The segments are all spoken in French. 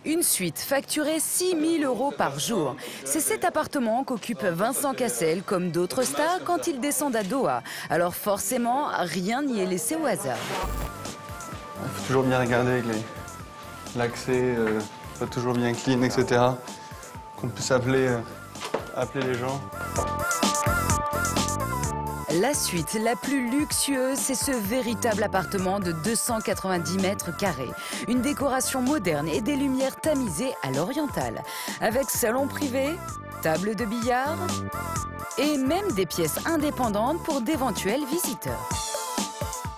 Une suite facturée 6 000 € par jour. C'est cet appartement qu'occupe Vincent Cassel, comme d'autres stars, quand ils descendent à Doha. Alors forcément, rien n'y est laissé au hasard. Il faut toujours bien regarder avec l'accès, soit toujours bien clean, etc. Qu'on puisse appeler les gens. La suite la plus luxueuse, c'est ce véritable appartement de 290 mètres carrés. Une décoration moderne et des lumières tamisées à l'orientale. Avec salon privé, table de billard et même des pièces indépendantes pour d'éventuels visiteurs.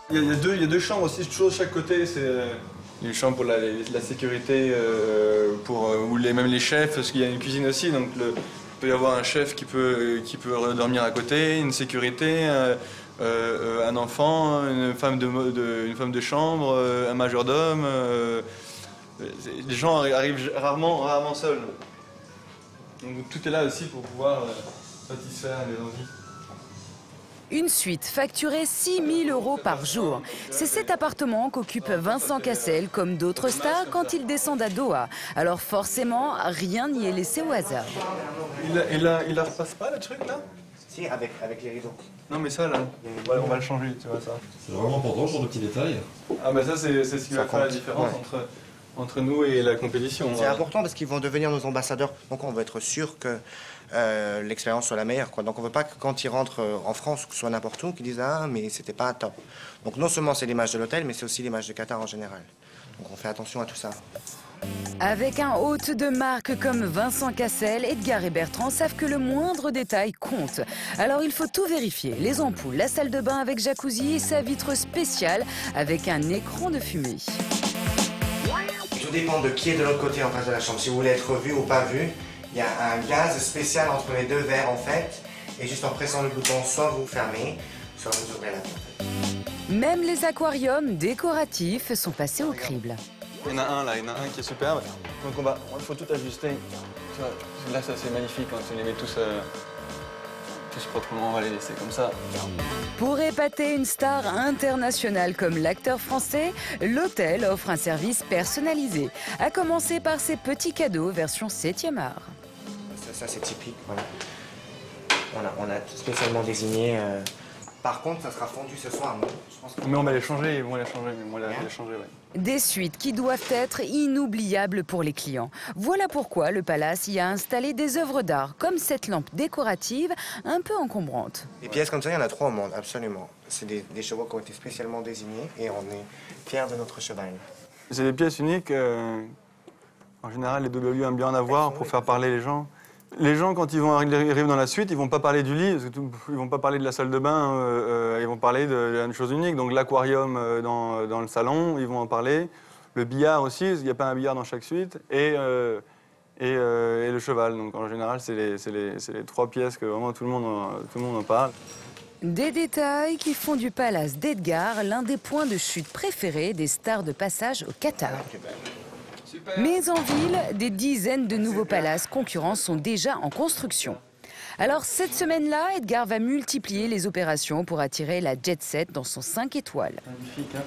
Il y a deux chambres aussi, toujours de chaque côté. C'est une chambre pour la sécurité, même les chefs, parce qu'il y a une cuisine aussi. Donc il peut y avoir un chef qui peut dormir à côté, une sécurité, un enfant, une femme de chambre, un majordome. Les gens arrivent rarement seuls. Donc tout est là aussi pour pouvoir satisfaire les envies. Une suite facturée 6 000 € par jour. C'est cet appartement qu'occupe Vincent Cassel, comme d'autres stars, quand ils descendent à Doha. Alors forcément, rien n'y est laissé au hasard. Il la repasse pas le truc là? Si, avec les rideaux. Non mais ça là, on va le changer, tu vois ça. C'est vraiment important ce genre de petits détails. Ah bah ça c'est ce qui va faire la différence entre nous et la compétition. C'est important parce qu'ils vont devenir nos ambassadeurs. Donc on veut être sûr que l'expérience soit la meilleure, quoi. Donc on veut pas que quand ils rentrent en France, que ce soit n'importe où, qu'ils disent « Ah, mais c'était pas top ». Donc non seulement c'est l'image de l'hôtel, mais c'est aussi l'image de Qatar en général. Donc on fait attention à tout ça. Avec un hôte de marque comme Vincent Cassel, Edgar et Bertrand savent que le moindre détail compte. Alors il faut tout vérifier. Les ampoules, la salle de bain avec jacuzzi et sa vitre spéciale avec un écran de fumée. Tout dépend de qui est de l'autre côté en face de la chambre. Si vous voulez être vu ou pas vu, il y a un gaz spécial entre les deux verres en fait. Et juste en pressant le bouton, soit vous fermez, soit vous ouvrez la porte. Même les aquariums décoratifs sont passés au crible. Il y en a un là, il y en a un qui est superbe. Donc il faut tout ajuster. Tu vois, là ça c'est magnifique quand on les met tous proprement, on va les laisser comme ça. Pour épater une star internationale comme l'acteur français, l'hôtel offre un service personnalisé, à commencer par ses petits cadeaux version 7e art. Ça c'est typique, voilà. Voilà, on a spécialement désigné. Par contre, ça sera fondu ce soir, non? Je pense que... Mais on va les changer, ils vont les changer, ouais. Des suites qui doivent être inoubliables pour les clients. Voilà pourquoi le Palace y a installé des œuvres d'art, comme cette lampe décorative un peu encombrante. Des pièces comme ça, il y en a 3 au monde, absolument. C'est des chevaux qui ont été spécialement désignés et on est fiers de notre cheval. C'est des pièces uniques. En général, les W aiment bien en avoir pour faire parler les gens. Les gens, quand ils arrivent dans la suite, ils vont pas parler du lit, ils vont pas parler de la salle de bain, ils vont parler d'une chose unique. Donc l'aquarium dans le salon, ils vont en parler. Le billard aussi, il n'y a pas un billard dans chaque suite. Et le cheval. Donc en général, c'est les 3 pièces que vraiment tout le monde en parle. Des détails qui font du Palace d'Edgar l'un des points de chute préférés des stars de passage au Qatar. Mais en ville, des dizaines de nouveaux palaces concurrents sont déjà en construction. Alors cette semaine-là, Edgar va multiplier les opérations pour attirer la jet set dans son 5 étoiles. Magnifique, hein.